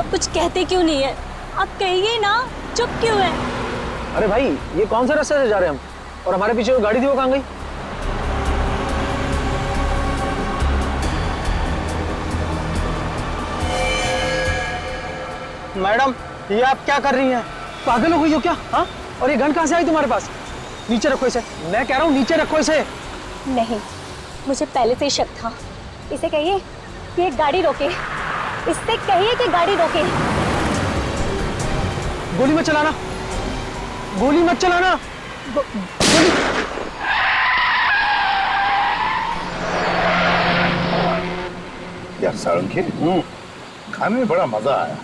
आप कुछ कहते क्यों नहीं है? आप कहिए ना, चुप क्यों है? अरे भाई, ये कौन सा रास्ते से जा रहे हैं हम? और हमारे पीछे जो गाड़ी थी वो कहाँ गई? मैडम, ये आप क्या कर रही हैं? पागल हो गई हो क्या? हाँ? और ये गन कहाँ से आई तुम्हारे पास? नीचे रखो इसे। मैं कह रहा हूँ नीचे रखो इसे। नहीं, मुझे पहले से ही शक था। इसे कहिए कि एक गाड़ी रोके। इससे कहिए कि गाड़ी रोके। गोली मत चलाना, गोली मत चलाना। गोली। यार सारंगी, खाने में बड़ा मजा आया।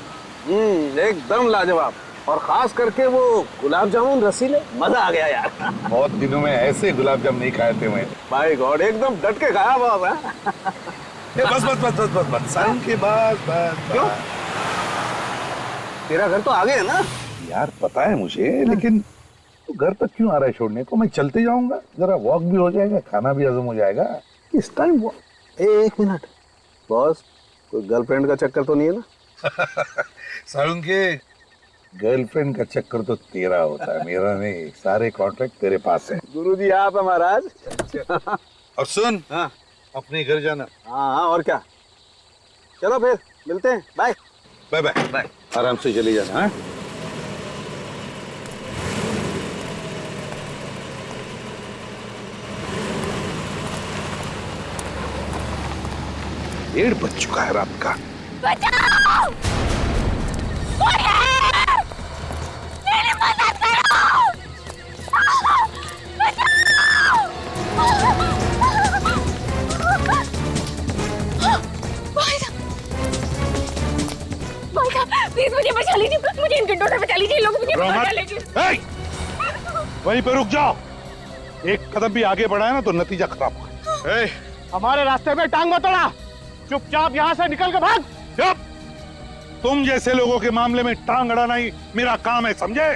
एकदम लाजवाब। और खास करके वो गुलाब जामुन रसीले, मजा आ गया यार। बहुत दिनों में ऐसे गुलाब जामुन नहीं खाए थे मैं। माय गॉड, एकदम डट के खाया बाबा। बस बस बस बस बस बस सारंगी, बस बस। क्यों? तेरा घर तो आगे है ना? यार पता है मुझे, लेकिन तो घर तक क्यों आ रहा है छोड़ने को? मैं चलते जाऊंगा, जरा वॉक भी हो जाएगा, खाना भी हजम हो जाएगा। इस टाइम वो एक मिनट बॉस, कोई गर्लफ्रेंड का चक्कर तो नहीं है ना? सारंगी, गर्लफ्रेंड का चक्कर तो तेरा होता है, मेरा नहीं। सारे कॉन्ट्रैक्ट तेरे पास है। गुरुजी आप है महाराज। और सुन, हाँ अपने घर जाना। हाँ, और क्या। चलो फिर मिलते हैं, बाय बाय बाय बाय। आराम से चली जाना। हाँ? डेढ़ बज चुका है रात का। बचाओ! कोई है! मेरी मदद करो! बचाओ! भाई साहब, प्लीज मुझे बचा लीजिए, मुझे इन गुंडों से बचा लीजिए, लोग मुझे बचा लीजिए। वहीं पे रुक जाओ। एक कदम भी आगे बढ़ाया ना तो नतीजा खराब होगा। हमारे रास्ते में टांग मत अड़ा, चुपचाप यहाँ से निकल के भाग। चुप! तुम जैसे लोगों के मामले में टांग अड़ाना ही मेरा काम है, समझे?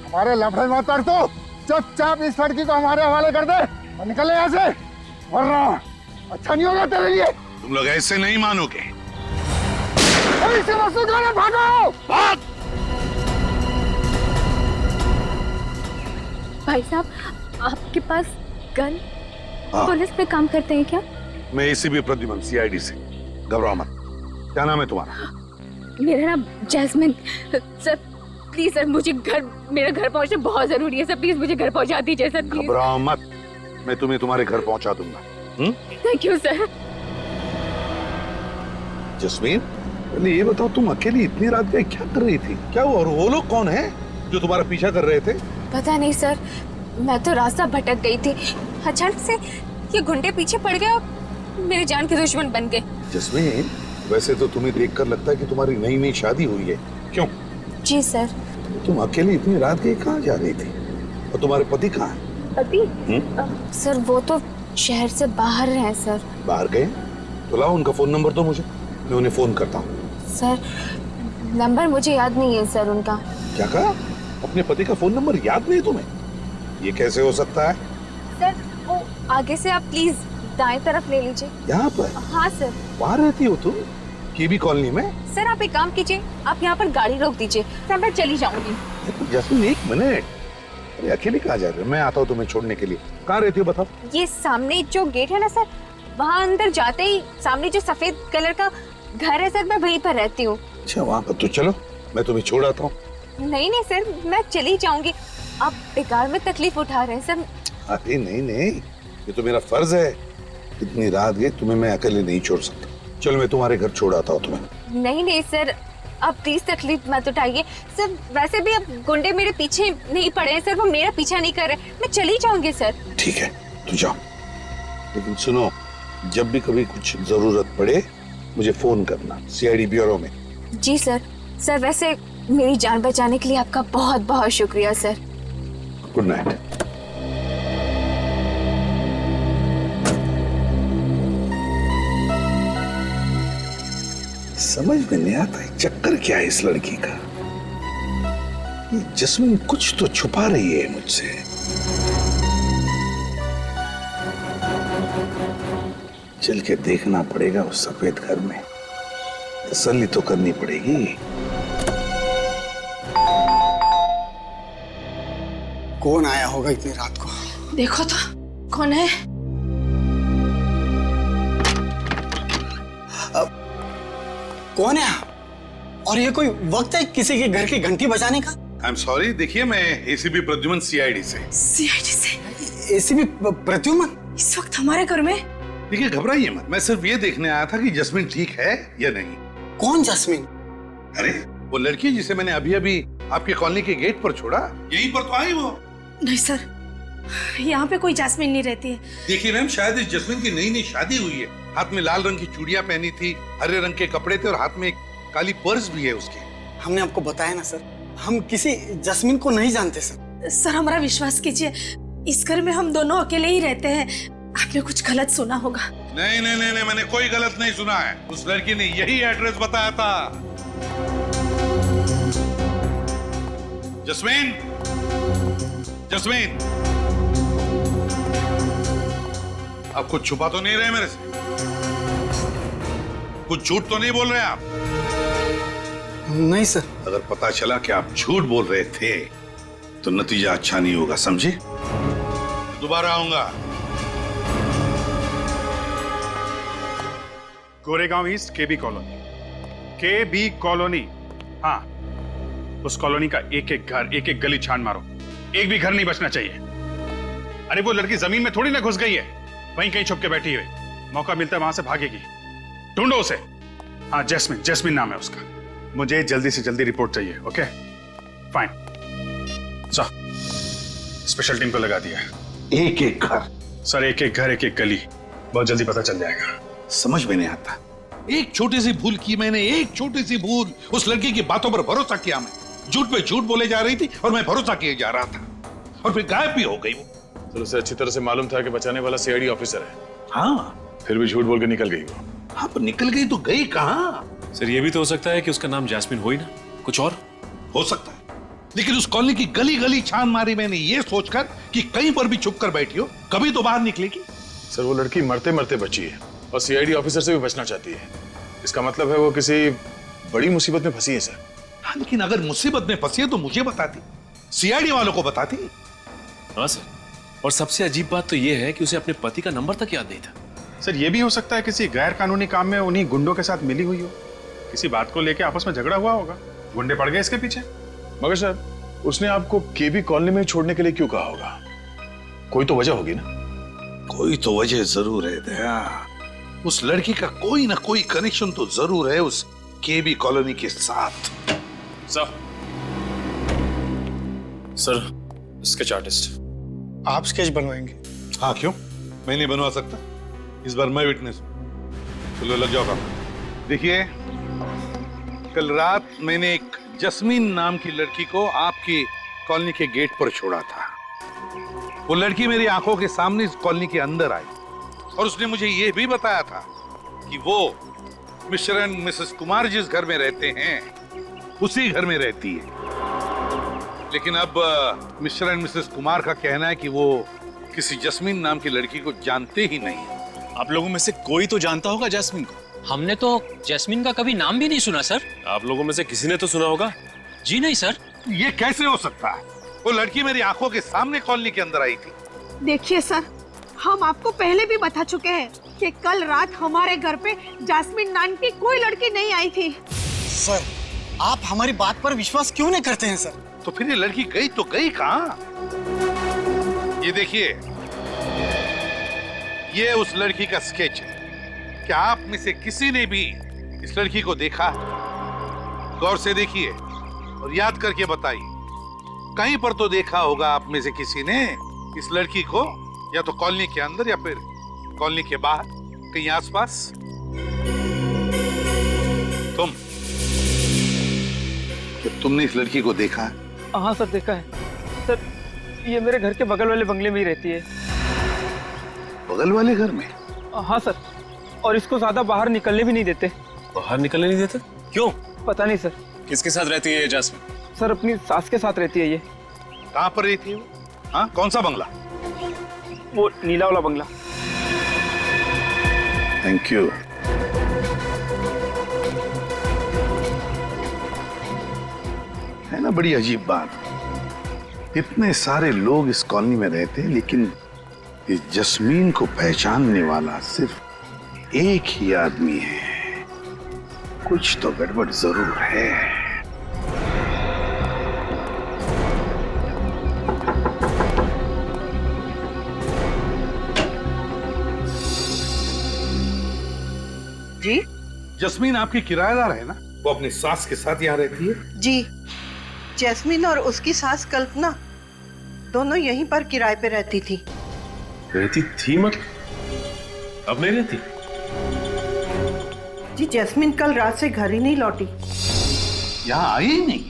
हमारे लफड़े मत कर, तो चुपचाप इस लड़की को हमारे हवाले कर दे और निकले यहाँ से, वरना अच्छा नहीं होगा तेरे लिए। तुम लोग ऐसे नहीं मानोगे। इसे मसूद वाले भागो! भाग! भाई साहब, आपके पास गन? हाँ। पुलिस में काम करते हैं क्या? मैं एसीपी प्रद्युमन, सीआईडी से। घबराओ मत। क्या नाम है तुम्हारा? मेरा नाम जैस्मिन। सर प्लीज सर, मुझे मेरा घर पहुंचना बहुत जरूरी है सर, प्लीज मुझे घर पहुंचा दीजिए सर, प्लीज। घबराओ मत, मैं तुम्हें तुम्हारे घर पहुंचा दूंगा। Thank you sir. जस्मीन, पहले ये बताओ, तुम अकेली इतनी रात गए क्या कर रही थी? क्या वो, और वो लोग कौन है जो तुम्हारा पीछा कर रहे थे? पता नहीं सर, मैं तो रास्ता भटक गई थी। अचानक से ये गुंडे पीछे पड़ गए और मेरी जान के दुश्मन बन गए। जस्मीन, वैसे तो तुम्हें देखकर लगता है कि तुम्हारी नई नई शादी हुई है। क्यों? जी सर। तुम अकेली इतनी रात गई कहाँ जा रही थी? और तुम्हारे पति कहाँ है? पति? सर वो तो शहर से बाहर हैं सर। बाहर गए? तो लाओ उनका फोन नंबर दो मुझे, मैं उन्हें फोन करता हूँ। सर नंबर मुझे याद नहीं है सर उनका। क्या कहा? अपने पति का फोन नंबर याद नहीं तुम्हें? ये कैसे हो सकता है? सर वो आगे से आप प्लीज दाएं तरफ ले लीजिए। यहाँ पर? हाँ सर। वहाँ रहती हो तुम? केबी कॉलोनी में? सर आप एक काम कीजिए, आप यहाँ पर गाड़ी रोक दीजिए, सर मैं चली जाऊंगी। जैस्मिन एक मिनट, अरे अकेले कहाँ जा रहे हो? मैं आता हूँ तुम्हें छोड़ने के लिए। कहाँ रहती हो बताओ? ये सामने जो गेट है ना सर, वहाँ अंदर जाते ही सामने जो सफेद कलर का घर है सर, मैं वहीं पर रहती हूँ। अच्छा वहाँ पर, तो चलो मैं तुम्हें छोड़ आता हूँ। नहीं नहीं सर, मैं चली जाऊंगी, आप बेकार में तकलीफ उठा रहे हैं सर। अरे नहीं नहीं, ये तो मेरा फर्ज है। इतनी रात गई, तुम्हें मैं अकेले नहीं छोड़ सकता। चलो मैं तुम्हारे घर छोड़ आता हूँ तुम्हें। नहीं नहीं सर, आप प्लीज तकलीफ मत उठाइए सर। वैसे भी अब गुंडे मेरे पीछे नहीं पड़े हैं सर, वो मेरा पीछा नहीं कर रहे। मैं चली जाऊंगी सर। ठीक है तो जाओ, लेकिन सुनो, जब भी कभी कुछ जरूरत पड़े मुझे फोन करना, सीआईडी ब्यूरो में। जी सर। सर वैसे मेरी जान बचाने के लिए आपका बहुत बहुत शुक्रिया सर। Good night. समझ में नहीं आता है चक्कर क्या है इस लड़की का। ये जस्मीन कुछ तो छुपा रही है मुझसे। चल के देखना पड़ेगा उस सफेद घर में, तसल्ली तो करनी पड़ेगी। कौन आया होगा इतनी रात को? देखो तो कौन है? कौन है आप? और ये कोई वक्त है किसी के घर की घंटी बजाने का? आई एम सॉरी, देखिए मैं एसीपी प्रद्युमन सीआईडी से। सीआईडी से? एसीपी प्रद्युमन इस वक्त हमारे घर में? देखिए घबराइए मत, मैं सिर्फ ये देखने आया था कि जस्मिन ठीक है या नहीं। कौन जस्मिन? अरे वो लड़की जिसे मैंने अभी अभी आपके कॉलोनी के गेट पर छोड़ा, यहीं पर तो आई वो। नहीं सर, यहाँ पे कोई जैस्मिन नहीं रहती है। देखिए मैम, शायद इस जस्मिन की नई नई शादी हुई है। हाथ में लाल रंग की चूड़ियां पहनी थी, हरे रंग के कपड़े थे और हाथ में एक काली पर्स भी है उसके। हमने आपको बताया ना सर, हम किसी जस्मिन को नहीं जानते सर। सर हमारा विश्वास कीजिए, इस घर में हम दोनों अकेले ही रहते हैं। आपने कुछ गलत सुना होगा। नहीं नहीं नहीं, मैंने कोई गलत नहीं सुना है। उस लड़की ने यही एड्रेस बताया था। जस्मीन, जस्मीन, आप कुछ छुपा तो नहीं रहे मेरे से? कुछ झूठ तो नहीं बोल रहे आप? नहीं सर। अगर पता चला कि आप झूठ बोल रहे थे तो नतीजा अच्छा नहीं होगा, समझे? दोबारा आऊंगा। गोरेगांव ईस्ट केबी कॉलोनी, केबी कॉलोनी। हाँ, उस कॉलोनी का एक एक घर, एक एक गली छान मारो, एक भी घर नहीं बचना चाहिए। अरे वो लड़की जमीन में थोड़ी ना घुस गई है, वहीं कहीं छुप के बैठी हुई, मौका मिलता है वहां से भागेगी। ढूंढो उसे। हाँ, जैस्मिन, जैस्मिन नाम है उसका। मुझे जल्दी से जल्दी रिपोर्ट चाहिए। ओके फाइन, स्पेशल टीम को लगा दिया। एक एक घर? सर एक एक घर, एक एक गली, बहुत जल्दी पता चल जाएगा। समझ में नहीं आता, एक छोटी सी भूल की मैंने, एक छोटी सी भूल। उस लड़की की बातों पर भरोसा किया मैं, झूठ पे झूठ बोले जा रही थी और मैं भरोसा किए जा रहा था, और फिर गायब भी हो गई वो। तो उसे अच्छी तरह से मालूम था कि बचाने वाला सीआईडी ऑफिसर है। हाँ, फिर भी झूठ बोल के निकल गई वो। हाँ, पर निकल गई तो गई कहाँ? सर ये भी तो हो सकता है कि उसका नाम जैस्मिन हो ही ना, कुछ और हो सकता है, लेकिन उस कॉलोनी की गली गली छान मारी मैंने ये सोचकर कि कहीं पर भी छुप कर बैठी हो, कभी तो बाहर निकलेगी। सर वो लड़की मरते मरते बची है और सीआईडी ऑफिसर से भी बचना चाहती है। इसका मतलब है वो किसी बड़ी मुसीबत में फंसी है सर। हाँ, लेकिन अगर मुसीबत में फंसी है तो मुझे बताती, सीआईडी वालों को बताती। हाँ सर, और सबसे अजीब बात तो ये है कि उसे अपने पति का नंबर तक याद नहीं था। सर ये भी हो सकता है किसी गैर कानूनी काम में उन्हीं गुंडों के साथ मिली हुई हो, किसी बात को लेकर आपस में झगड़ा हुआ होगा, गुंडे पड़ गए इसके पीछे। मगर सर उसने आपको केबी कॉलोनी में छोड़ने के लिए क्यों कहा होगा? कोई तो वजह होगी ना? कोई तो वजह जरूर है दया, उस लड़की का कोई ना कोई कनेक्शन तो जरूर है उस केबी कॉलोनी के साथ। Sir sketch artist. आप स्केच बनवाएंगे? हाँ, क्यों? मैं नहीं बनवा सकता, इस बार मैं विटनेस। चलो लग जाओ काम। देखिए, कल रात मैंने एक जस्मीन नाम की लड़की को आपकी कॉलोनी के गेट पर छोड़ा था। वो लड़की मेरी आंखों के सामने इस कॉलोनी के अंदर आई और उसने मुझे ये भी बताया था कि वो मिस्टर एंड मिसेस कुमार जिस घर में रहते हैं उसी घर में रहती है। लेकिन अब मिस्टर एंड मिसेस कुमार का कहना है कि वो किसी जस्मीन नाम की लड़की को जानते ही नहीं। आप लोगों में से कोई तो जानता होगा जैस्मिन को। हमने तो जैस्मिन का कभी नाम भी नहीं सुना सर। आप लोगों में से किसी ने तो सुना होगा? जी नहीं सर। ये कैसे हो सकता है? वो लड़की मेरी आंखों के सामने कॉलोनी के अंदर आई थी। देखिए सर, हम आपको पहले भी बता चुके हैं कि कल रात हमारे घर पे जैस्मिन नाम की कोई लड़की नहीं आई थी। सर आप हमारी बात पर विश्वास क्यों नहीं करते हैं सर? तो फिर ये लड़की गई तो गई कहाँ? ये देखिए, ये उस लड़की का स्केच है। क्या आप में से किसी ने भी इस लड़की को देखा? गौर से देखिए और याद करके बताइए। कहीं पर तो देखा होगा आप में से किसी ने इस लड़की को, या तो कॉलोनी के अंदर या फिर कॉलोनी के बाहर, कहीं आसपास। तुमने इस लड़की को देखा है? हाँ सर, देखा है सर। ये मेरे घर के बगल वाले बंगले में ही रहती है। बगल वाले घर में? हाँ सर, और इसको ज्यादा बाहर निकलने भी नहीं देते। बाहर निकलने नहीं देते? क्यों? पता नहीं सर। किसके साथ रहती है जैस्मिन? सर अपनी सास के साथ रहती है ये। कहाँ पर रहती है वो? हाँ, कौन सा बंगला? वो नीला वाला बंगला। Thank you. ना बड़ी अजीब बात, इतने सारे लोग इस कॉलोनी में रहते हैं लेकिन इस जस्मीन को पहचानने वाला सिर्फ एक ही आदमी है। कुछ तो गड़बड़ जरूर है। जी जस्मीन आपकी किराएदार है ना? वो अपनी सास के साथ यहाँ रहती है? जी, जैस्मिन और उसकी सास कल्पना दोनों यहीं पर किराए पे रहती थी। रहती थी मत, अब नहीं रहती? जी जैस्मिन कल रात से घर ही नहीं लौटी। यहाँ आई ही नहीं?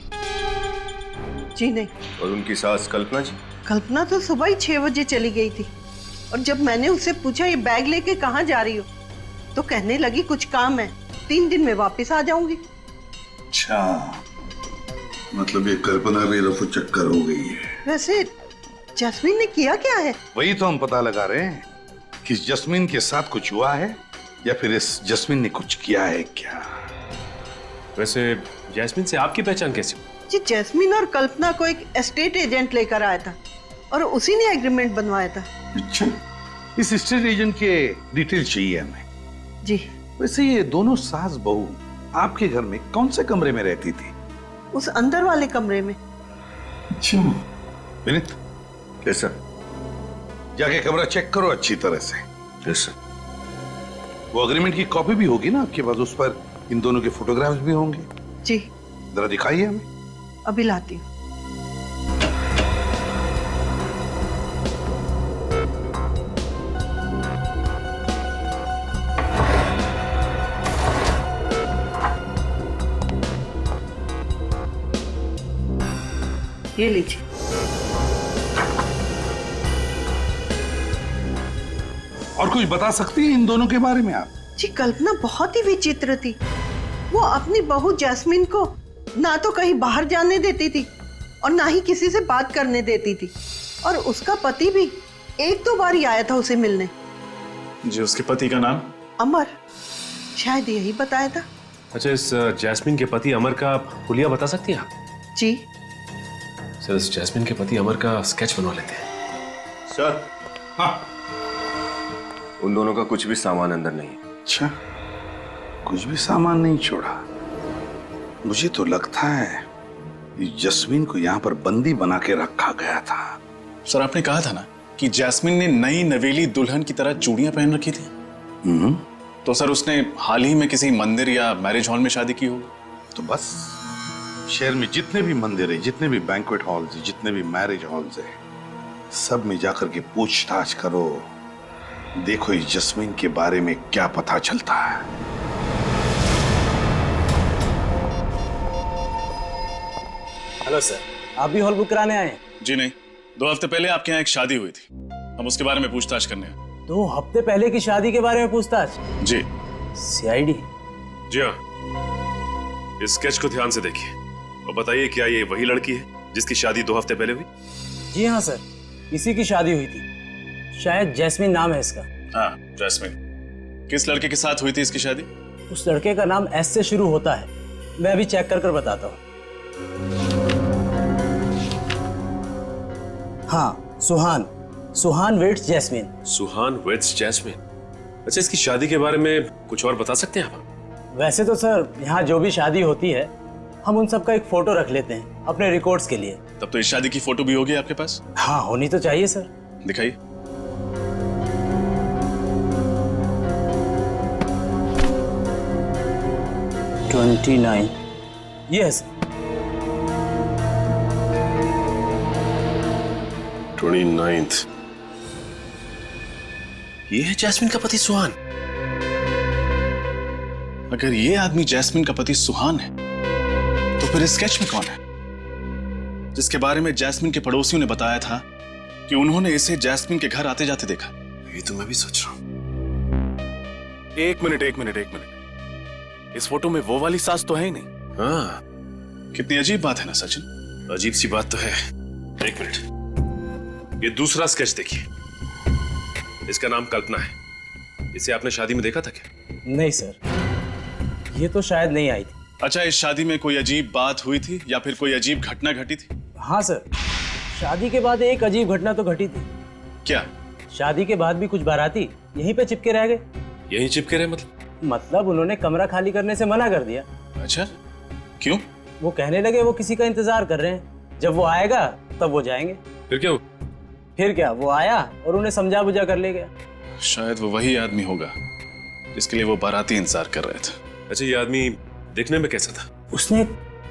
जी नहीं। और उनकी सास कल्पना जी? कल्पना तो सुबह ही 6 बजे चली गई थी और जब मैंने उससे पूछा ये बैग लेके कहाँ जा रही हो तो कहने लगी कुछ काम है, 3 दिन में वापस आ जाऊंगी। अच्छा, मतलब ये कल्पना भी रफू चक्कर हो गई है। वैसे जैस्मिन ने किया क्या है? वही तो हम पता लगा रहे हैं कि जस्मीन के साथ कुछ हुआ है या फिर इस जस्मीन ने कुछ किया है क्या। वैसे जैस्मिन से आपकी पहचान कैसी हुई? जी जैस्मिन और कल्पना को एक एस्टेट एजेंट लेकर आया था और उसी ने एग्रीमेंट बनवाया था। अच्छा, इस एस्टेट एजेंट के डिटेल चाहिए हमें। जी। वैसे ये दोनों सास बहू आपके घर में कौन से कमरे में रहती थी? उस अंदर वाले कमरे में। अच्छा विनीत, कैसा? जाके कमरा चेक करो अच्छी तरह से। यस। वो एग्रीमेंट की कॉपी भी होगी ना आपके पास, उस पर इन दोनों के फोटोग्राफ्स भी होंगे। जी। जरा दिखाइए हमें। अभी लाती हूँ। ये लीजिए। और कुछ बता सकती हैं इन दोनों के बारे में आप? जी कल्पना बहुत ही विचित्र थी। वो अपनी बहू जैस्मिन को ना तो कहीं बाहर जाने देती थी और ना ही किसी से बात करने देती थी और उसका पति भी 1-2 बार ही आया था उसे मिलने। जी, उसके पति का नाम? अमर, शायद यही बताया था। अच्छा, इस जैस्मिन के पति अमर का हुलिया बता सकती हैं आप? जी सर, इस जैस्मिन के पति अमर का स्केच बनवा लेते हैं। सर। हाँ, उन दोनों का कुछ भी सामान अंदर नहीं है। अच्छा, कुछ भी सामान नहीं छोड़ा? मुझे तो लगता है जस्मीन को यहाँ पर बंदी बना के रखा गया था। सर, आपने कहा था ना कि जैस्मिन ने नई नवेली दुल्हन की तरह चूड़ियां पहन रखी थी। तो सर उसने हाल ही में किसी मंदिर या मैरिज हॉल में शादी की होगी। तो बस शहर में जितने भी मंदिर है, जितने भी बैंक्वेट हॉल्स है, जितने भी मैरिज हॉल्स है, सब में जाकर के पूछताछ करो। देखो इस जस्मीन के बारे में क्या पता चलता है। हेलो सर, आप भी हॉल बुक कराने आए हैं? जी नहीं, 2 हफ्ते पहले आपके यहाँ एक शादी हुई थी, हम उसके बारे में पूछताछ करने आए। 2 हफ्ते पहले की शादी के बारे में पूछताछ? जी। सीआईडी? जी हाँ। इस स्केच को ध्यान से देखिए और बताइए, क्या ये वही लड़की है जिसकी शादी 2 हफ्ते पहले हुई? जी हाँ सर, इसी की शादी हुई थी। शायद जैस्मिन नाम है इसका। हाँ, जैस्मिन। किस लड़के के साथ हुई थी इसकी शादी? उस लड़के का नाम एस से शुरू होता है, मैं अभी चेक कर बताता हूँ। हाँ, सुहान वेट्स जैस्मिन। सुहान वेट्स जैस्मिन। अच्छा, इसकी शादी के बारे में कुछ और बता सकते हैं आप? वैसे तो सर यहाँ जो भी शादी होती है हम उन सब का एक फोटो रख लेते हैं अपने रिकॉर्ड्स के लिए। तब तो इस शादी की फोटो भी होगी आपके पास? हाँ, होनी तो चाहिए सर। दिखाइए। यस। 29th। ये है जैस्मिन का पति सुहान। अगर ये आदमी जैस्मिन का पति सुहान है तो फिर इस स्केच में कौन है जिसके बारे में जैस्मिन के पड़ोसियों ने बताया था कि उन्होंने इसे जैस्मिन के घर आते जाते देखा? ये तो मैं भी सोच रहा हूं। एक मिनट। इस फोटो में वो वाली सास तो है ही नहीं। हाँ, कितनी अजीब बात है ना सचिन? अजीब सी बात तो है। एक मिनट, ये दूसरा स्केच देखिए। इसका नाम कल्पना है। इसे आपने शादी में देखा था क्या? नहीं सर, ये तो शायद नहीं आई थी। अच्छा, इस शादी में कोई अजीब बात हुई थी या फिर कोई अजीब घटना घटी थी? हाँ सर, शादी के बाद एक अजीब घटना तो घटी थी। क्या? शादी के बाद भी कुछ बाराती यहीं पे चिपके रह गए। यहीं चिपके रहे मतलब उन्होंने कमरा खाली करने से मना कर दिया। अच्छा, क्यों? वो कहने लगे वो किसी का इंतजार कर रहे हैं, जब वो आएगा तब वो जाएंगे। फिर क्या? फिर क्या, वो आया और उन्हें समझा बुझा कर ले गया। शायद वो वही आदमी होगा जिसके लिए वो बाराती इंतजार कर रहे थे। अच्छा, ये आदमी देखने में कैसा था? उसने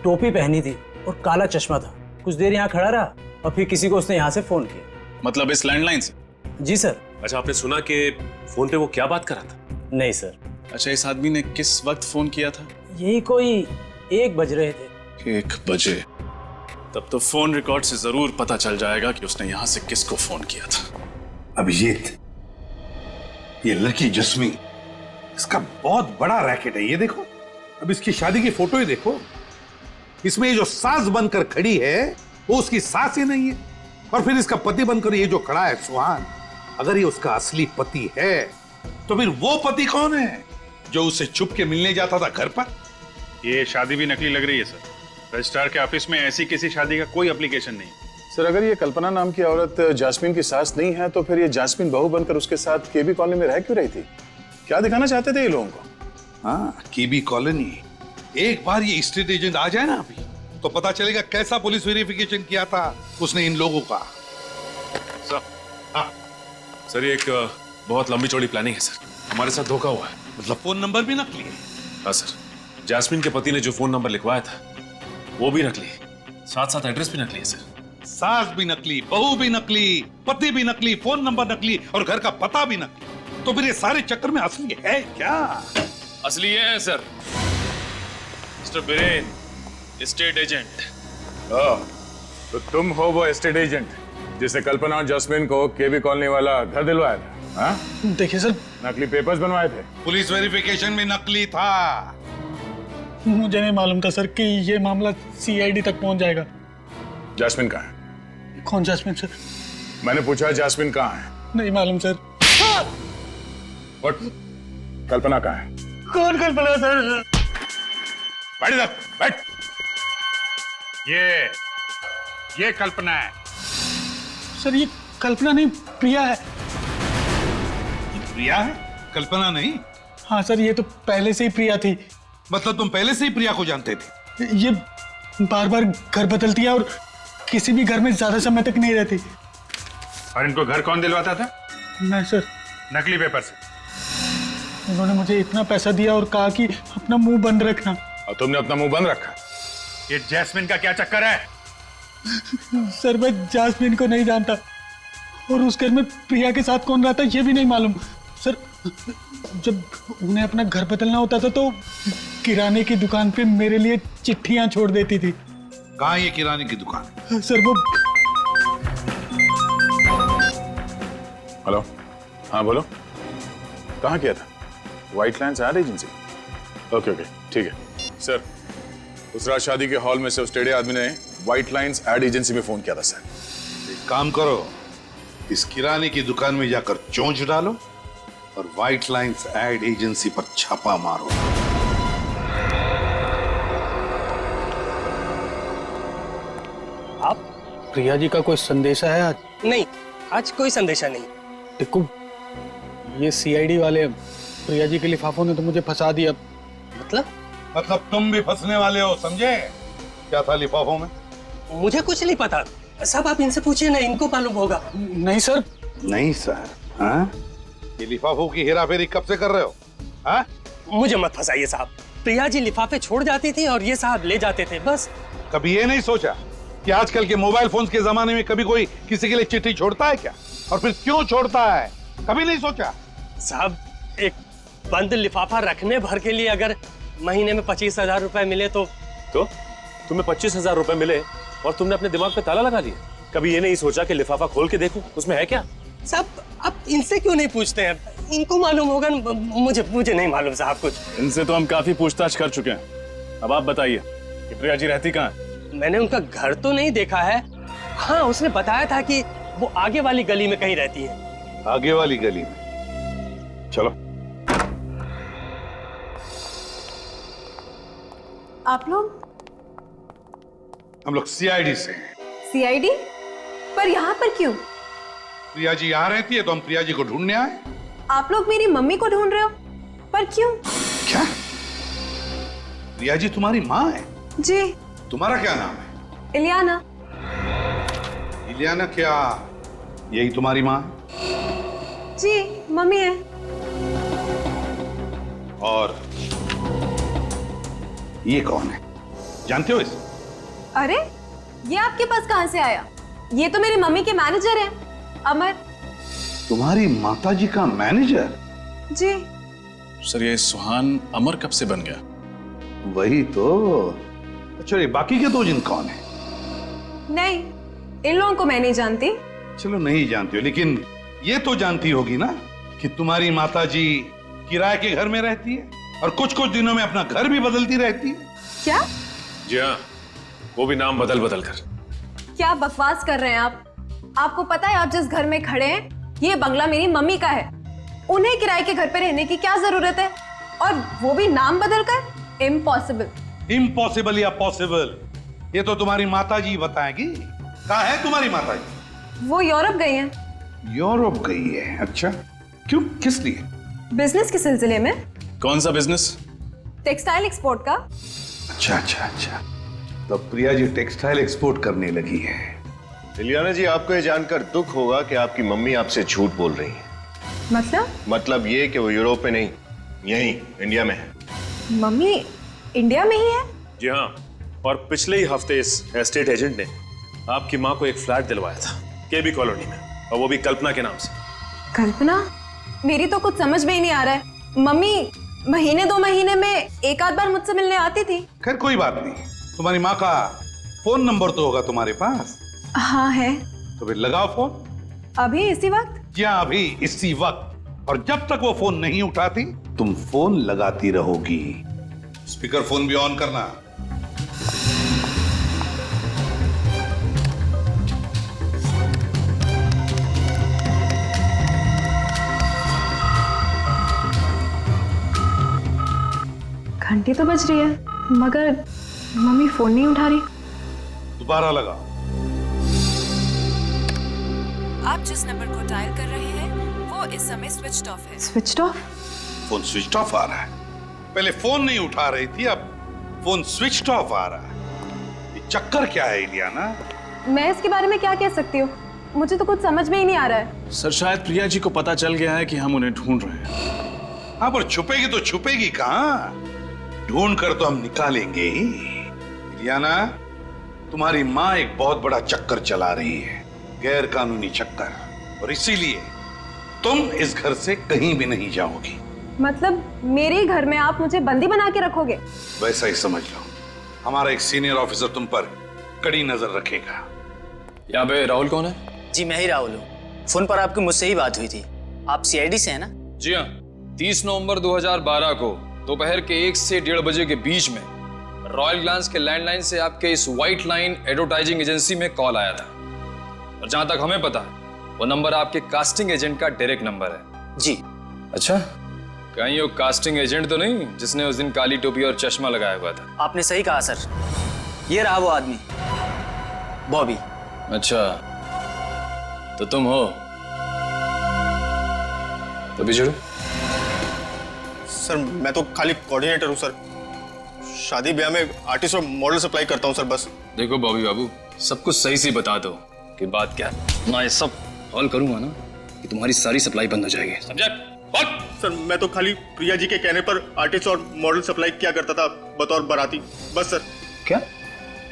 टोपी पहनी थी और काला चश्मा था। कुछ देर यहाँ खड़ा रहा और फिर किसी को उसने यहाँ से फोन किया। मतलब इस लैंडलाइन से? जी सर। अच्छा, आपने सुना कि फोन पे वो क्या बात कर रहा था? नहीं सर। अच्छा, इस आदमी ने किस वक्त फोन किया था? यही कोई 1 बज रहे थे। 1 बजे? तब तो फोन रिकॉर्ड से जरूर पता चल जाएगा कि उसने यहाँ से किसको फोन किया था। अभिजीत, ये लड़की जस्मीन, इसका बहुत बड़ा रैकेट है। ये देखो, अब इसकी शादी की फोटो ही देखो। इसमें ये जो सास बनकर खड़ी है वो उसकी सास ही नहीं है, और फिर इसका पति बनकर ये जो खड़ा है सुहान, अगर ये उसका असली पति है तो फिर वो पति कौन है जो उससे छुप के मिलने जाता था घर पर? ये शादी भी नकली लग रही है सर। रजिस्ट्रार के ऑफिस में ऐसी किसी शादी का कोई एप्लीकेशन नहीं। सर, अगर ये कल्पना नाम की औरत जास्मीन की सास नहीं है तो फिर ये जास्मीन बहू बनकर उसके साथ केबी कॉलोनी में रह क्यों रही थी? क्या दिखाना चाहते थे ये लोगों को? हाँ, केबी कॉलोनी। एक बार ये स्टेट एजेंट आ जाए ना अभी, तो पता चलेगा कैसा पुलिस वेरिफिकेशन किया था उसने इन लोगों का। सर, ये एक बहुत लंबी चौड़ी प्लानिंग है सर। हमारे साथ धोखा हुआ है। मतलब फोन नंबर भी नकली है? हाँ सर, जैस्मिन के पति ने जो फोन नंबर लिखवाया था वो भी नकली है, साथ साथ एड्रेस भी नकली है सर। सास भी नकली, बहू भी नकली, पति भी नकली, फोन नंबर नकली और घर का पता भी नकली। तो फिर ये सारे चक्कर में असली है क्या? असली है sir. Mister Biren, state agent. तो तुम हो वो एस्टेट एजेंट जिसे कल्पना और जस्मीन को केबी कॉलोनी वाला घर दिलवाया था? हाँ? देखिए सर, नकली पेपर्स बनवाए थे। पुलिस वेरिफिकेशन में नकली था। मुझे नहीं मालूम था सर कि ये मामला CID तक पहुंच जाएगा। जैस्मिन कहाँ है? कौन जैस्मिन सर? मैंने पूछा जैस्मिन कहाँ है? नहीं मालूम सर। और कल्पना कहाँ है? कौन कल्पना सर? बैठ इधर, बैठ। ये कल्पना है। सर, ये कल्पना नहीं, प्रिया है। प्रिया है, कल्पना नहीं? हाँ सर, ये तो पहले से ही प्रिया थी। मतलब तुम पहले से ही प्रिया को जानते थे? ये बार बार घर बदलती है और किसी भी घर में ज्यादा समय तक नहीं रहती। और इनको घर कौन दिलवाता था? मैं सर। नकली पेपर से। उन्होंने मुझे इतना पैसा दिया और कहा कि अपना मुंह बंद रखना। और तुमने अपना मुंह बंद रखा? ये जैस्मिन का क्या चक्कर है? सर, मैं जास्मिन को नहीं जानता और उस घर में प्रिया के साथ कौन रहता ये भी नहीं मालूम। सर, जब उन्हें अपना घर बदलना होता था तो किराने की दुकान पे मेरे लिए चिट्ठियां छोड़ देती थी। कहाँ ये किराने की दुकान? सर, वो। हेलो, हाँ बोलो, कहाँ किया था? White lines ad agency? Okay, ठीक है सर। उस रात शादी के हॉल में से उस टेढ़े आदमी ने व्हाइट लाइन्स एड एजेंसी में फोन किया था सर। एक काम करो, इस किराने की दुकान में जाकर चोंच डालो और व्हाइट लाइन्स एड एजेंसी पर छापा मारो। आप प्रिया जी का कोई संदेशा है आज? नहीं, आज कोई संदेशा नहीं। देखो, ये CID वाले प्रिया जी के लिफाफों ने तो मुझे फंसा दिया। मतलब तुम भी फंसने वाले हो, समझे? क्या था लिफाफों में? मुझे कुछ नहीं पता। सब आप इनसे पूछिए ना, इनको मालूम होगा। नहीं सर। नहीं सर? हाँ? ये लिफाफों की हेराफेरी कब से कर रहे हो? हाँ? मुझे मत फंसाइए साहब। प्रिया जी लिफाफे छोड़ जाती थी और ये साहब ले जाते थे, बस। कभी ये नहीं सोचा कि आजकल के मोबाइल फोन्स के जमाने में कभी कोई किसी के लिए चिट्ठी छोड़ता है क्या? और फिर क्यों छोड़ता है? कभी नहीं सोचा? साहब, एक बंद लिफाफा रखने भर के लिए अगर महीने में 25,000 रुपए मिले तो तुम्हें 25,000 रुपए मिले और तुमने अपने दिमाग पे ताला लगा लिया। कभी ये नहीं सोचा कि लिफाफा खोल के देखूं उसमें है क्या? साहब, आप इनसे क्यों नहीं पूछते हैं? इनको मालूम होगा। मुझे नहीं मालूम साहब कुछ। इनसे तो हम काफी पूछताछ कर चुके हैं। अब आप बताइए कि प्रिया जी रहती कहाँ है? मैंने उनका घर तो नहीं देखा है। हाँ, उसने बताया था कि वो आगे वाली गली में कहीं रहती है। आगे वाली गली में? चलो। आप लोग? हम लोग सीआईडी से हैं। सीआईडी? पर यहाँ पर क्यों? प्रिया जी यहाँ रहती है तो हम प्रिया जी को ढूंढने आए। आप लोग मेरी मम्मी को ढूंढ रहे हो? पर क्यों? क्या? प्रिया जी तुम्हारी माँ है? जी। तुम्हारा क्या नाम है? इलियाना। इलियाना क्या यही तुम्हारी माँ है? जी, मम्मी है। और ये कौन है, जानते हो इसे? अरे, ये आपके पास कहां से आया? ये तो मेरी मम्मी के मैनेजर हैं, अमर। तुम्हारी माताजी का मैनेजर? जी। सर ये सुहान अमर कब से बन गया? वही तो। अच्छा, ये बाकी के दो जिन कौन है? नहीं, इन लोगों को मैं नहीं जानती। चलो नहीं जानती हो, लेकिन ये तो जानती होगी ना कि तुम्हारी माताजी किराए के घर में रहती है और कुछ कुछ दिनों में अपना घर भी बदलती रहती है। क्या? जी हाँ, वो भी नाम बदल बदल कर। क्या बकवास कर रहे हैं आप? आपको पता है आप जिस घर में खड़े हैं, ये बंगला मेरी मम्मी का है। उन्हें किराए के घर पे रहने की क्या जरूरत है? और वो भी नाम बदल कर? इम्पॉसिबल। इम्पॉसिबल या पॉसिबल, ये तो तुम्हारी माताजी बताएगी। कहाँ है तुम्हारी माताजी? वो यूरोप गई हैं। यूरोप गई है? अच्छा, क्यों, किस लिए? बिजनेस के सिलसिले में। कौन सा बिजनेस? टेक्सटाइल एक्सपोर्ट का। अच्छा अच्छा अच्छा, तो प्रिया जी टेक्सटाइल एक्सपोर्ट करने लगी है। इलियाना जी, आपको ये जानकर दुख होगा कि आपकी मम्मी आपसे झूठ बोल रही है। मतलब ये कि वो यूरोप में नहीं, यहीं इंडिया में है। मम्मी इंडिया में ही है? जी हाँ, और पिछले ही हफ्ते इस एस्टेट एजेंट ने आपकी माँ को एक फ्लैट दिलवाया था केबी कॉलोनी में, और वो भी कल्पना के नाम से। कल्पना? मेरी तो कुछ समझ में ही नहीं आ रहा है। मम्मी महीने 2 महीने में एक आध बार मुझसे मिलने आती थी। खैर कोई बात नहीं, तुम्हारी माँ का फोन नंबर तो होगा तुम्हारे पास? हाँ है। तो फिर लगाओ फोन। अभी इसी वक्त? क्या अभी इसी वक्त? और जब तक वो फोन नहीं उठाती तुम फोन लगाती रहोगी। स्पीकर फोन भी ऑन करना। घंटी तो बज रही है, मगर मम्मी फोन नहीं उठा रही। दोबारा लगाओ। आप जिस नंबर को डायल कर रहे हैं वो इस समय स्विच्ड ऑफ है। Switched off? Phone switch off आ रहा है। पहले फोन नहीं उठा रही थी, अब फोन स्विच ऑफ आ रहा है। ये चक्कर क्या है इलियाना? मैं इसके बारे में क्या कह सकती हूँ, मुझे तो कुछ समझ में ही नहीं आ रहा है। सर शायद प्रिया जी को पता चल गया है कि हम उन्हें ढूंढ रहे हैं। हाँ, पर छुपेगी तो छुपेगी कहाँ? ढूंढ कर तो हम निकालेंगे ही। इलियाना, तुम्हारी माँ एक बहुत बड़ा चक्कर चला रही है, गैर कानूनी चक्कर, और इसीलिए तुम इस घर से कहीं भी नहीं जाओगी। मतलब मेरे घर में आप मुझे बंदी बना के रखोगे? वैसा ही समझ लो। हमारा एक सीनियर ऑफिसर तुम पर कड़ी नजर रखेगा। यहाँ पे राहुल कौन है? जी मैं ही राहुल हूँ। फोन पर आपकी मुझसे ही बात हुई थी। आप सीआईडी से हैं ना? जी हाँ, 30 नवंबर 2012 को दोपहर के 1 से 1:30 बजे के बीच में रॉयल ग्लांस के लैंडलाइन से आपके इस व्हाइट लाइन एडवर्टाइजिंग एजेंसी में कॉल आया था, और जहां तक हमें पता है वो नंबर आपके कास्टिंग एजेंट का डायरेक्ट नंबर है। जी। अच्छा, कहीं वो कास्टिंग एजेंट तो नहीं जिसने उस दिन काली टोपी और चश्मा लगाया हुआ था? आपने सही कहा सर, ये रहा वो आदमी, बॉबी। अच्छा, तो तुम हो? तो बिछड़ो। सर मैं तो खाली कोऑर्डिनेटर हूँ सर, शादी ब्याह में आर्टिस्ट और मॉडल सप्लाई करता हूँ सर, बस। देखो बॉबी बाबू, सब कुछ सही से बता दो कि बात क्या है, ना ये सब हॉल करूंगा ना कि तुम्हारी सारी सप्लाई बंद हो जाएगी, समझा? सर मैं तो खाली प्रिया जी के कहने पर आर्टिस्ट और मॉडल सप्लाई किया करता था बतौर बाराती, बस सर। क्या?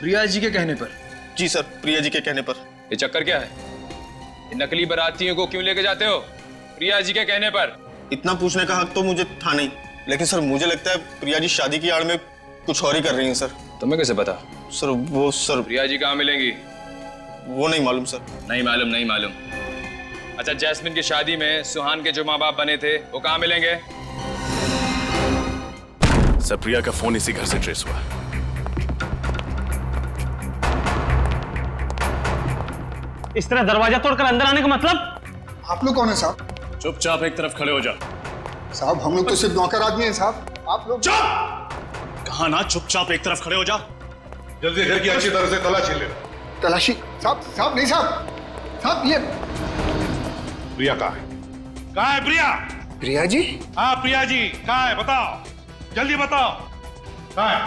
प्रिया जी के कहने पर? जी सर, प्रिया जी के कहने पर। ये चक्कर क्या है? ये नकली बारातियों को क्यों लेके जाते हो प्रिया जी के कहने पर? इतना पूछने का हक तो मुझे था नहीं, लेकिन सर मुझे लगता है प्रिया जी शादी की आड़ में कुछ और ही कर रही हैं सर। तुम्हें कैसे पता? सर वो सर प्रिया जी कहाँ मिलेंगी? वो नहीं मालूम सर। नहीं मालूम? नहीं मालूम। अच्छा, जैस्मिन की शादी में सुहान के जो माँ बाप बने थे वो कहाँ मिलेंगे? सर प्रिया का फोन इसी घर से ट्रेस हुआ। इस तरह दरवाजा तोड़कर अंदर आने का मतलब? आप लोग कौन है साहब? चुपचाप एक तरफ खड़े हो जा। साहब हम लोग तो सिर्फ नौकर आदमी हैं साहब, आप लोग। चुप! कहा ना चुपचाप एक तरफ खड़े हो जा। जल्दी घर की अच्छी तरह से तलाशी ले। तलाशी? साहब नहीं साहब, साहब ये प्रिया कहाँ है? कहाँ है प्रिया? प्रिया जी? हाँ प्रिया जी कहाँ है, बताओ जल्दी बताओ, कहाँ है?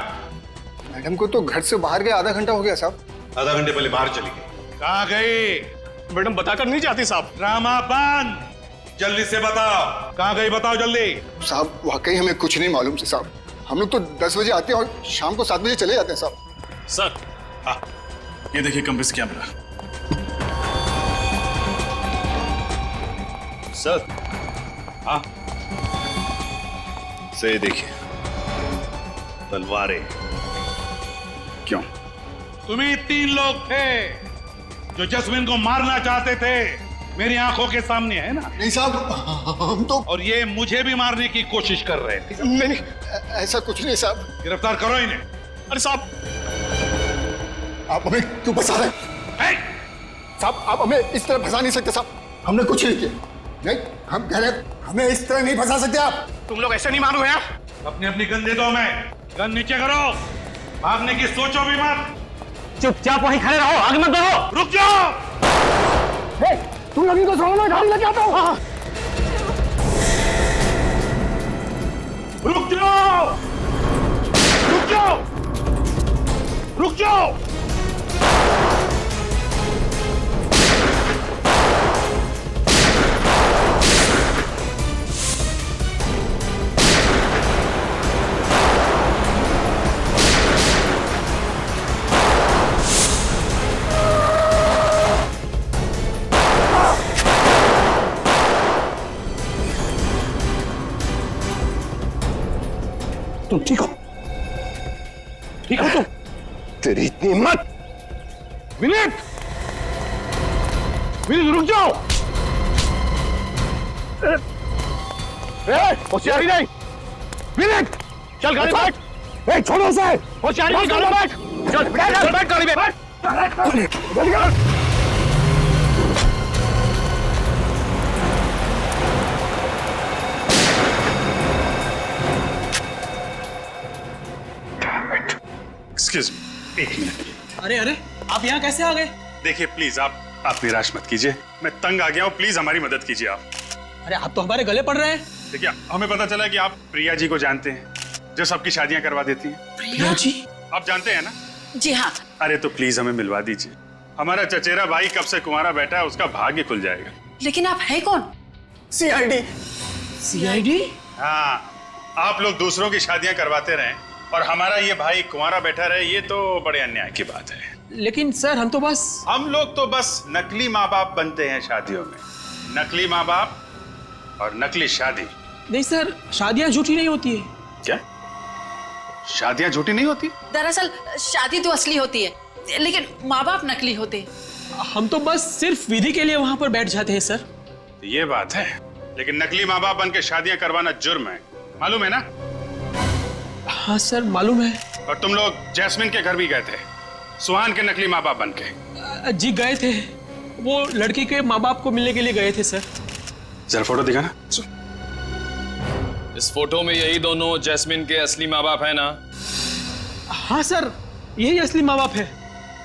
मैडम को तो घर से बाहर गए आधा घंटा हो गया साहब। आधा घंटे पहले बाहर चली गई। कहाँ गई? मैडम बताकर नहीं जाती साहब। ड्रामा बंद, जल्दी से बताओ कहाँ गई, बताओ जल्दी। साहब वाकई हमें कुछ नहीं मालूम से साहब, हम लोग तो 10 बजे आते हैं और शाम को 7 बजे चले जाते हैं साहब। सर हाँ, ये देखिए कंप्रेस कैमरा। सर हाँ से देखिए तलवारें। क्यों? तुम्ही 3 लोग थे जो जस्मिन को मारना चाहते थे, मेरी आंखों के सामने है ना? नहीं साहब, हम तो, और ये मुझे भी मारने की कोशिश कर रहे थे। नहीं ऐसा कुछ नहीं साहब। गिरफ्तार करो इन्हें। अरे साहब आप हमें क्यों फंसा रहे हैं? साहब आप हमें इस तरह फंसा नहीं सकते साहब, हमने कुछ नहीं किया। नहीं, हम कह रहे हैं हमें इस तरह नहीं फंसा सकते आप। तुम लोग ऐसे नहीं मानो हैं। अपनी अपनी गन दे दो हमें, गन नीचे करो, भागने की सोचो भी मत। चुपचाप वहीं खड़े रहो, आगे मत बढ़ो। रुक जाओ। तुम लोग इनको छोड़ो, मैं गाड़ी लेके आता हूँ। रुक जाओ, रुक जाओ, रुक जाओ। तुम ठीक हो? ठीक हो तुम? तेरी इतनी हिम्मत! विनीत, विनीत रुक जाओ। होशियारी नहीं। विनीत चल गाड़ी में बैठ। छोड़ो उसे। होशियारी नहीं, गाड़ी में बैठ। चल बैठ गाड़ी में बैठ। जल्दी कर। Excuse me, 1 minute. अरे अरे आप यहाँ कैसे आ गए? देखिए प्लीज आप निराश मत कीजिए, मैं तंग आ गया हूँ, प्लीज हमारी मदद कीजिए आप। अरे आप तो हमारे गले पड़ रहे हैं। देखिए हमें पता चला कि आप प्रिया जी को जानते हैं, जो सबकी शादियां करवा देती हैं। प्रिया जी? आप जानते हैं ना? जी हाँ। अरे तो प्लीज हमें मिलवा दीजिए, हमारा चचेरा भाई कब से कुंवारा बैठा है, उसका भाग्य खुल जाएगा। लेकिन आप है कौन? CID। CID? हाँ, आप लोग दूसरों की शादियां करवाते रहें और हमारा ये भाई कुंवारा बैठा रहे, ये तो बड़े अन्याय की बात है। लेकिन सर हम लोग तो बस नकली माँ बाप बनते हैं शादियों में, नकली माँ बाप और नकली शादी। नहीं सर, शादियां झूठी नहीं होती है। क्या शादियां झूठी नहीं होती? दरअसल शादी तो असली होती है, लेकिन माँ बाप नकली होते हैं। हम तो बस सिर्फ विधि के लिए वहां पर बैठ जाते हैं सर। ये बात है, लेकिन नकली माँ बाप बन के शादियां करवाना जुर्म है, मालूम है ना? हाँ सर मालूम है। और तुम लोग जैस्मिन के घर भी गए थे, सुहान के नकली माँ बाप बन के। जी गए थे, वो लड़की के माँ बाप को मिलने के लिए गए थे सर। जरा फोटो दिखाना। इस फोटो में यही दोनों जैस्मिन के असली माँ बाप है ना? हाँ सर, यही असली माँ बाप है।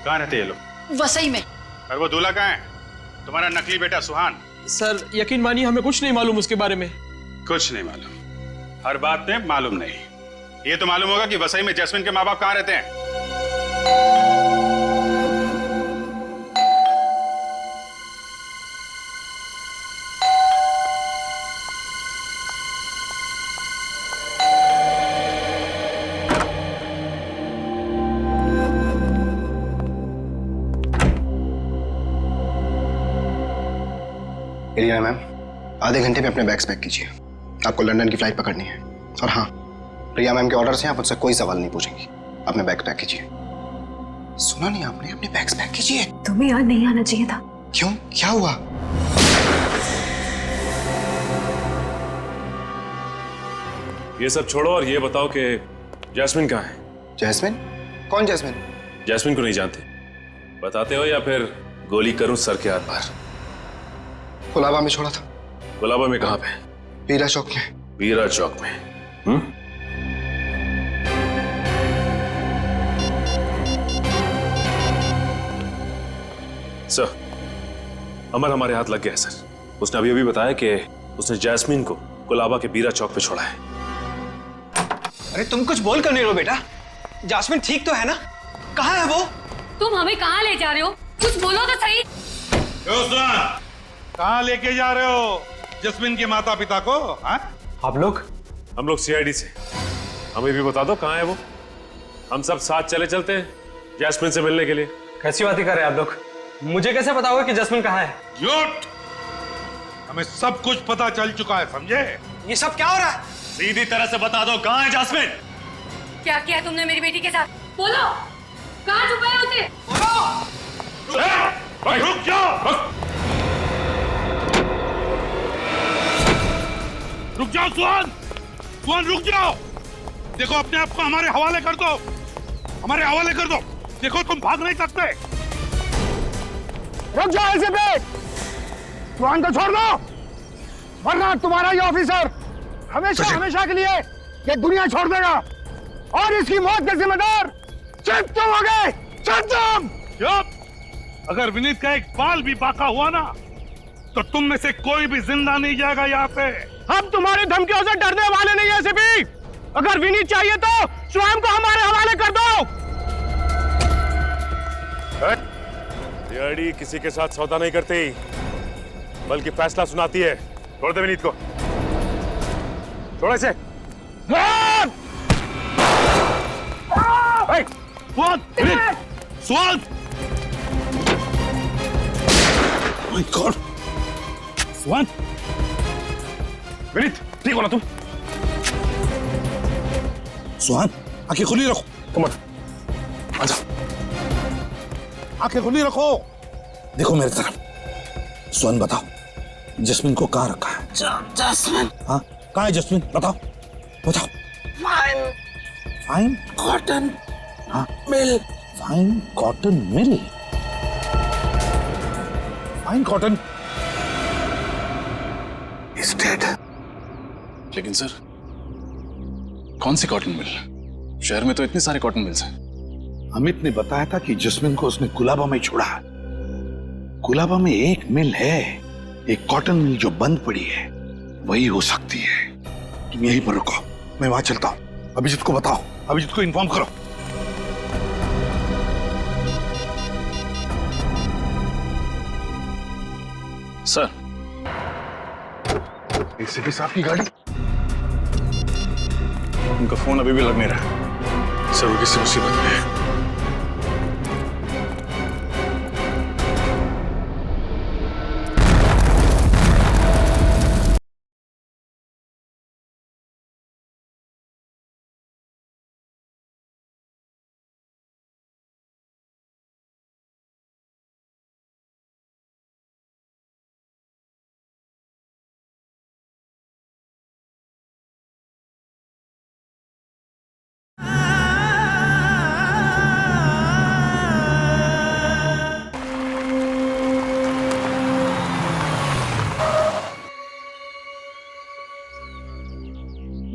कहाँ रहते ये लोग? वसई में। और वो दूल्हा कहाँ है, तुम्हारा नकली बेटा सुहान? सर यकीन मानिए हमें कुछ नहीं मालूम उसके बारे में। कुछ नहीं मालूम? हर बात में मालूम नहीं। ये तो मालूम होगा कि वसई में जैस्मिन के माँ बाप कहाँ रहते हैं। इलियाना मैम, आधे घंटे में अपने बैग्स पैक कीजिए, आपको लंदन की फ्लाइट पकड़नी है। और हाँ, प्रिया मैम के ऑर्डर से आप मुझसे कोई सवाल नहीं पूछेंगी, अपने बैग पैक कीजिए। सुना नहीं आपने? अपने बैग्स पैक कीजिए। तुम्हें यहाँ नहीं आना चाहिए था। क्यों, क्या हुआ? ये सब छोड़ो और ये बताओ कि जैस्मिन कहाँ है? जैस्मिन? कौन जैस्मिन? जैस्मिन को नहीं जानते? बताते हो या फिर गोली करूं सर के हाथ पर? गुलाबा में छोड़ा था। गुलाबा में कहाँ पे? वीरा चौक में। वीरा चौक में? सर, अमर हमारे हाथ लग गया है सर। उसने अभी अभी बताया कि उसने जैस्मीन को गुलाबा के बीरा चौक पे छोड़ा है। अरे तुम कुछ बोल कर नहीं रहो बेटा। जैस्मीन ठीक तो है ना? कहाँ है वो? तुम हमें कहाँ ले जा रहे हो? कुछ बोलो तो सही। कहाँ लेके जा रहे हो जस्मिन के माता पिता को? हाँ? आप लोग? हम लोग सीआईडी से। हमें भी बता दो कहाँ है वो। हम सब साथ चले चलते हैं जैस्मिन से मिलने के लिए। कैसी बातें कर रहे हैं आप लोग? मुझे कैसे पता होगा कि जैस्मिन कहाँ है? झूठ! हमें सब कुछ पता चल चुका है, समझे? ये सब क्या हो रहा है? सीधी तरह से बता दो कहाँ है जैस्मिन? क्या किया तुमने मेरी बेटी के साथ? बोलो, कहाँ छुपाया उसे? रुक जाओ! रुक जाओ सुहान! सुहान रुक जाओ! देखो अपने आप को हमारे हवाले कर दो, हमारे हवाले कर दो। देखो तुम भाग नहीं सकते। रुक जाओ ऐसे पे। सुहान को छोड़ दो, वरना तुम्हारा ये ऑफिसर हमेशा हमेशा के लिए ये दुनिया छोड़ देगा और इसकी मौत के जिम्मेदार सिर्फ तुम हो गए। चुप! अगर विनीत का एक बाल भी बाका हुआ ना तो तुम में से कोई भी जिंदा नहीं जाएगा यहाँ पे। हम तुम्हारी धमकियों से डरने वाले नहीं है सिपी। अगर विनीत चाहिए तो स्वयं को हमारे हवाले कर दो। सीआईडी किसी के साथ सौदा नहीं करती, बल्कि फैसला सुनाती है। छोड़ दे विनीत को। छोड़ इसे। सुहान! My God! सुहान! विनीत, ठीक हो ना तुम? सुहान, आंखें खुली रखो। तुम आजा, आंखें खुली रखो। देखो मेरी तरफ। सुहान बताओ, जस्मिन को कहाँ रखा है? जस्मिन? हाँ, कहाँ है जस्मिन? बताओ, बताओ। Fine cotton mill. Fine cotton mill? Fine cotton is dead. लेकिन सर, कौन सी कॉटन मिल? शहर में तो इतने सारे कॉटन मिल्स हैं। अमित ने बताया था कि जस्मिन को उसने कुलाबा में छोड़ा है। कुलाबा में एक मिल है, एक कॉटन मिल जो बंद पड़ी है, वही हो सकती है। तुम यहीं पर रुको, मैं वहां चलता हूं। अभिजीत को बताओ, अभिजीत को इन्फॉर्म करो। सर, एसीपी साहब की गाड़ी। उनका फोन अभी भी लग नहीं रहा। सर वो किसी मुसीबत में है।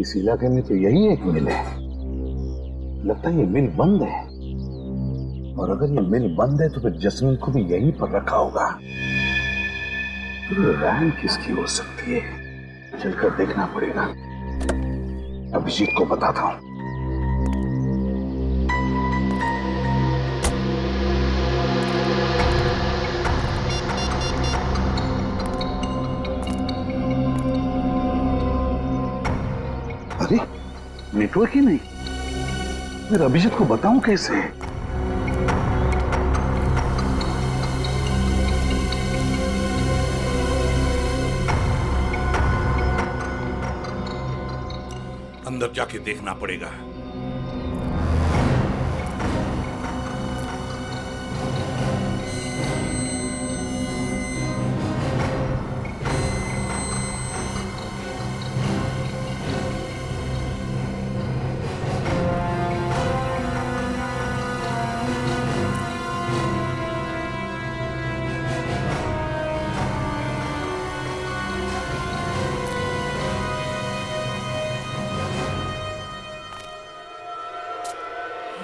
इस इलाके में तो यही एक मिल है। लगता है ये मिल बंद है, और अगर ये मिल बंद है तो फिर जस्मिन को भी यहीं पर रखा होगा। तो रैन किसकी हो सकती है? चलकर देखना पड़ेगा। अभिजीत को बताता हूं। अरे नेटवर्क ही नहीं, फिर अभिजीत को बताऊं कैसे? अंदर जाके देखना पड़ेगा।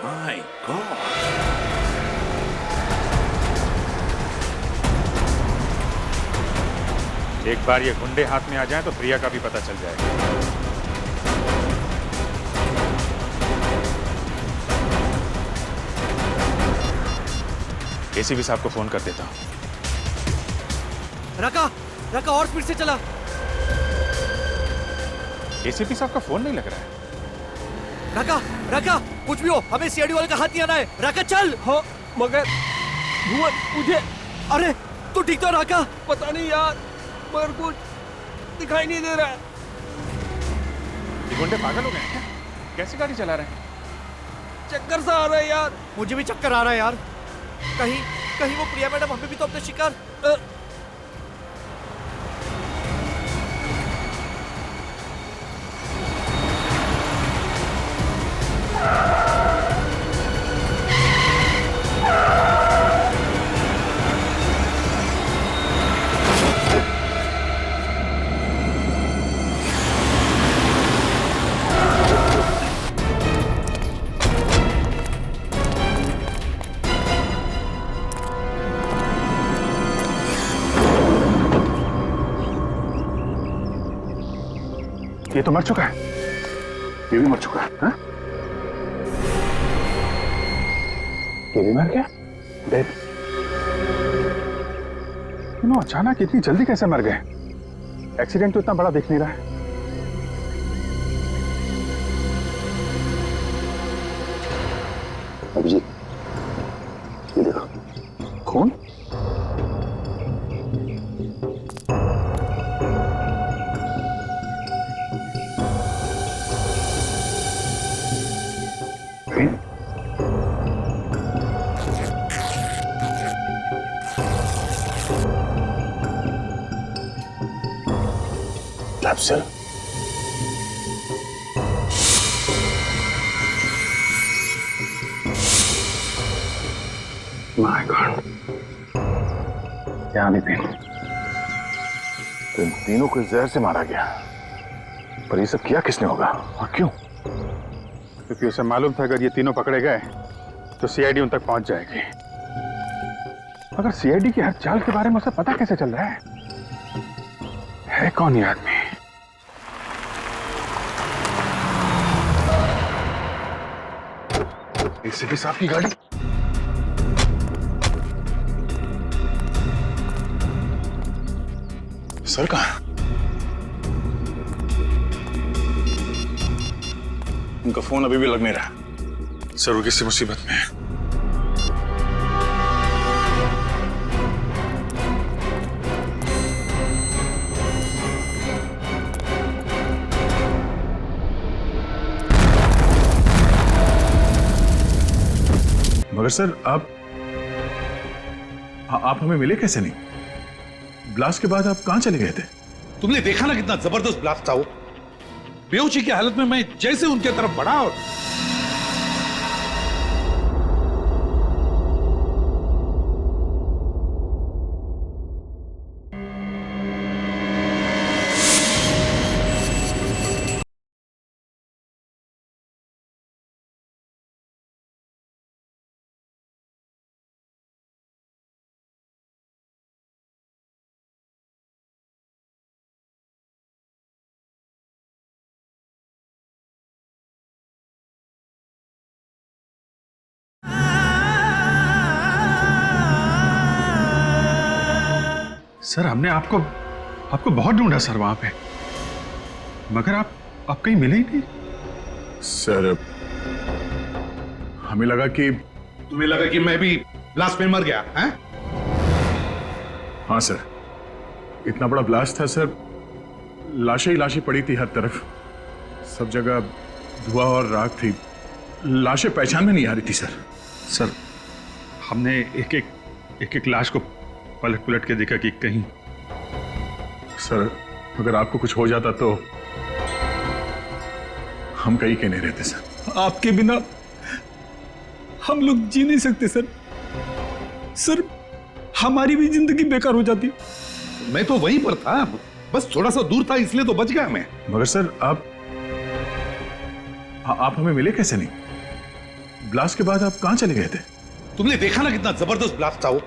My God! एक बार ये गुंडे हाथ में आ जाए तो प्रिया का भी पता चल जाएगा। एसीपी साहब को फोन कर देता हूं। रका रका और स्पीड से चला। एसीपी साहब का फोन नहीं लग रहा है। रका रका कुछ भी हो, हमें सीआईडी वाले का हाथ नहीं आना है। रका चल। हाँ मगर भुवन मुझे, अरे तू ठीक तो रका? पता नहीं यार, मगर कुछ दिखाई नहीं दे रहा है। ये गुंडे पागल हो गए हैं क्या? कैसी गाड़ी चला रहे हैं? चक्कर सा आ रहा है यार। मुझे भी चक्कर आ रहा है यार। कहीं कहीं वो प्रिया मैडम हमें भी तो अपने शिकार। ये तो मर चुका है, ये भी मर चुका है। हाँ? ये भी मर गया? डेड। तीनों अचानक इतनी जल्दी कैसे मर गए? एक्सीडेंट तो इतना बड़ा दिख नहीं रहा है। अभिजीत, ये देखो। खून? कैप्सूल। माय गॉड, क्या नितिन, इन तीनों को जहर से मारा गया, पर ये सब किया किसने होगा और क्यों? क्योंकि उसे मालूम था अगर ये तीनों पकड़े गए तो सीआईडी उन तक पहुंच जाएगी। मगर सीआईडी की हर चाल के बारे में उसे पता कैसे चल रहा है कौन ये आदमी? एसीपी साहब की गाड़ी। सर कहाँ? उनका फोन अभी भी लग नहीं रहा। सर वो किसी मुसीबत में है। मगर सर आप हमें मिले कैसे नहीं? ब्लास्ट के बाद आप कहां चले गए थे? तुमने देखा ना कितना जबरदस्त ब्लास्ट था वो। बेहोशी की हालत में मैं जैसे उनके तरफ बढ़ा और सर हमने आपको बहुत ढूंढा सर वहां पे, मगर आप कहीं मिले ही नहीं। सर हमें लगा कि तुम्हें लगा कि मैं भी ब्लास्ट में मर गया हैं? हाँ सर, इतना बड़ा ब्लास्ट था सर, लाशें ही लाशें पड़ी थी हर तरफ, सब जगह धुआं और राख थी, लाशें पहचान में नहीं आ रही थी सर। हमने एक एक लाश को पलट के देखा कि कहीं। सर अगर आपको कुछ हो जाता तो हम कहीं के नहीं रहते सर। आपके बिना हम लोग जी नहीं सकते सर। सर हमारी भी जिंदगी बेकार हो जाती। मैं तो वहीं पर था, बस थोड़ा सा दूर था इसलिए तो बच गया मैं। मगर सर आप हमें मिले कैसे नहीं? ब्लास्ट के बाद आप कहां चले गए थे? तुमने देखा ना कितना जबरदस्त ब्लास्ट था वो।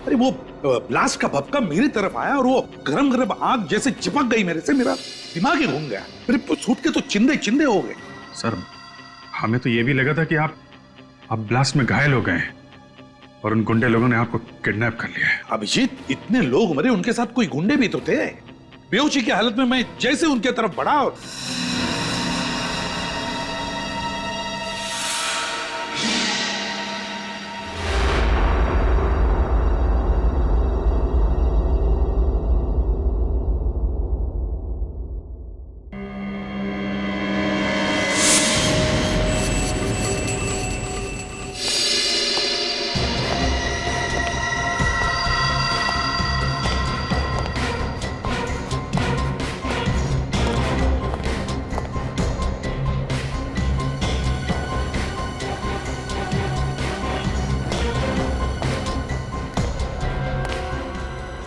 अरे वो ब्लास्ट का भपका मेरी तरफ आया और वो गरम गरम आग जैसे चिपक गई मेरे से, मेरा दिमाग ही घूम गया। मेरे सूट के तो चिंदे चिंदे हो गए। सर हमें तो ये भी लगा था कि आप ब्लास्ट में घायल हो गए हैं और उन गुंडे लोगों ने आपको किडनैप कर लिया है। अभिजीत, इतने लोग मरे, उनके साथ कोई गुंडे भी तो थे। बेहोशी की हालत में मैं जैसे उनके तरफ बढ़ा और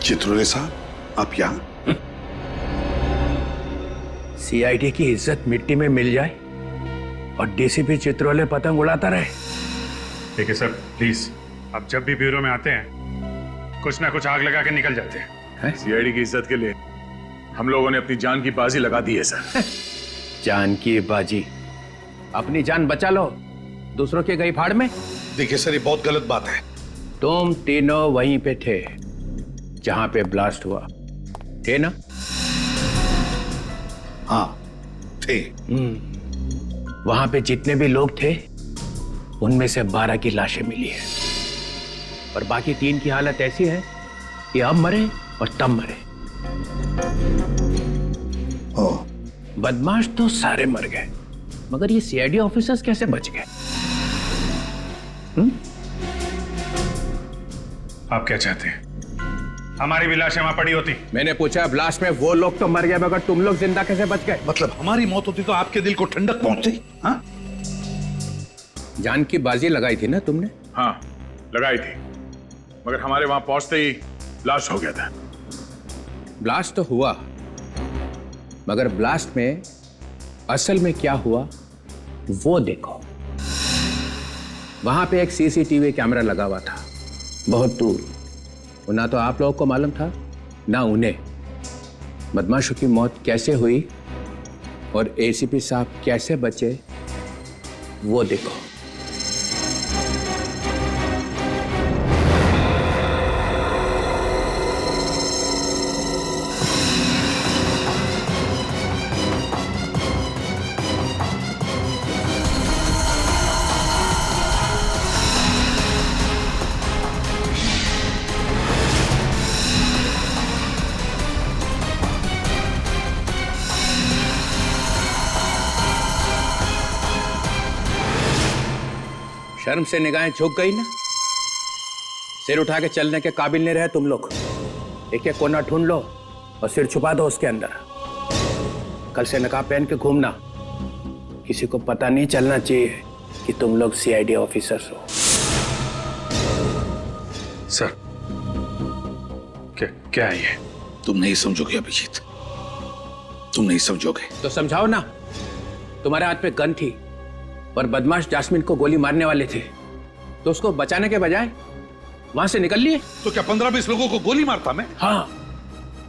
चित्रोले साहब, आप यहाँ? सीआईडी की इज्जत मिट्टी में मिल जाए और डीसीपी चित्रोले पतंग उड़ाता रहे। ठीक है सर, प्लीज आप जब भी ब्यूरो में आते हैं कुछ ना कुछ आग लगा के निकल जाते हैं। सीआईडी की इज्जत के लिए हम लोगों ने अपनी जान की बाजी लगा दी है सर। जान की बाजी? अपनी जान बचा लो, दूसरों के गई फाड़ में। देखिए सर, ये बहुत गलत बात है। तुम तीनों वहीं पे थे जहां पे ब्लास्ट हुआ, थे ना? हाँ थे। वहां पे जितने भी लोग थे उनमें से 12 की लाशें मिली है और बाकी 3 की हालत ऐसी है कि अब मरे और तब मरे। बदमाश तो सारे मर गए, मगर ये सीआईडी ऑफिसर्स कैसे बच गए? आप क्या चाहते हैं? हमारी भी लाशें वहां पड़ी होती। मैंने पूछा, ब्लास्ट में वो लोग तो मर गए मगर तुम लोग जिंदा कैसे बच गए? मतलब हमारी मौत होती तो आपके दिल को ठंडक पहुंचती? हाँ? जान की बाजी लगाई थी ना तुमने? हाँ लगाई थी, मगर हमारे वहां पहुंचते ही ब्लास्ट हो गया था। ब्लास्ट तो हुआ, मगर ब्लास्ट में असल में क्या हुआ वो देखो। वहां पे एक सीसीटीवी कैमरा लगा हुआ था बहुत दूर। ना तो आप लोगों को मालूम था ना उन्हें बदमाशों की मौत कैसे हुई और एसीपी साहब कैसे बचे वो देखो। शर्म से निगाहें झुक गई ना? सिर उठा के चलने के काबिल नहीं रहे तुम लोग। एक एक कोना ढूंढ लो और सिर छुपा दो उसके अंदर। कल से नकाब पहन के घूमना, किसी को पता नहीं चलना चाहिए कि तुम लोग सीआईडी ऑफिसर्स हो। सर क्या है ये? तुम नहीं समझोगे अभिजीत, तुम नहीं समझोगे। तो समझाओ ना। तुम्हारे हाथ पे गन थी और बदमाश जास्मिन को गोली मारने वाले थे, तो उसको बचाने के बजाय वहां से निकल लिए। तो क्या 15-20 लोगों को गोली मारता मैं? हाँ,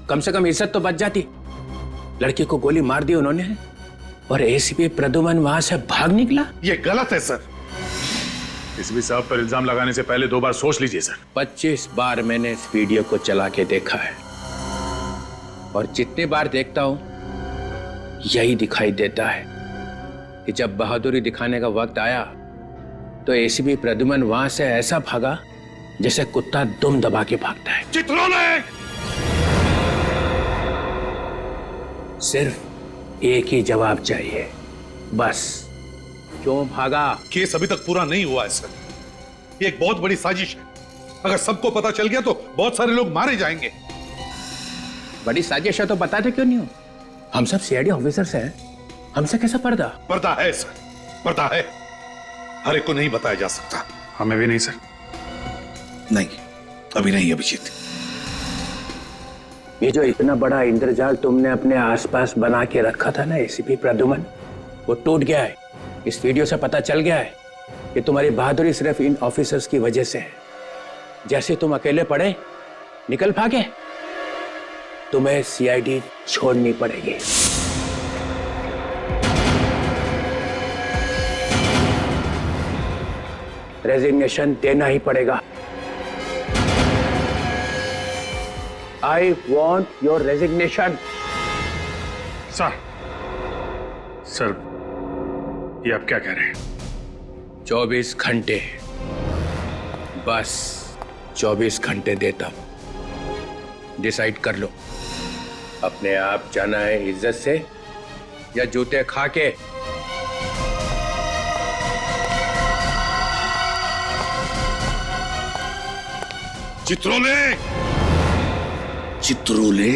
कम से कम इज्जत तो बच जाती। लड़की को गोली मार दी उन्होंने और एसीपी प्रद्युमन वहां से भाग निकला। ये गलत है सर। एसीपी साहब पर इल्जाम लगाने से पहले 2 बार सोच लीजिए सर। 25 बार मैंने इस वीडियो को चला के देखा है और जितनी बार देखता हूं यही दिखाई देता है कि जब बहादुरी दिखाने का वक्त आया तो एसीपी प्रद्युमन वहां से ऐसा भागा जैसे कुत्ता दुम दबा के भागता है। चित्रोले! सिर्फ एक ही जवाब चाहिए, बस। क्यों भागा? केस अभी तक पूरा नहीं हुआ है सर। ये एक बहुत बड़ी साजिश है। अगर सबको पता चल गया तो बहुत सारे लोग मारे जाएंगे। बड़ी साजिश है तो बताते क्यों नहीं हो? हम सब सीआईडी ऑफिसर्स हैं, हमसे कैसा पर्दा? पर्दा है सर, पर्दा है। हर एक को नहीं बताया जा सकता। हमें भी नहीं सर। नहीं, अभी नहीं अभिजीत। ये जो इतना बड़ा इंद्रजाल तुमने अपने आसपास बना के रखा था ना एसीपी प्रद्युमन, वो टूट गया है। इस वीडियो से पता चल गया है कि तुम्हारी बहादुरी सिर्फ इन ऑफिसर्स की वजह से है। जैसे तुम अकेले पड़े निकल भागे, तुम्हें सीआईडी छोड़नी पड़ेगी। रेजिग्नेशन देना ही पड़ेगा। I want your resignation. Sir ये आप क्या कह रहे हैं? 24 घंटे, बस 24 घंटे देता हूं। डिसाइड कर लो, अपने आप जाना है इज्जत से या जूते खा के। चित्रोले, चित्रोले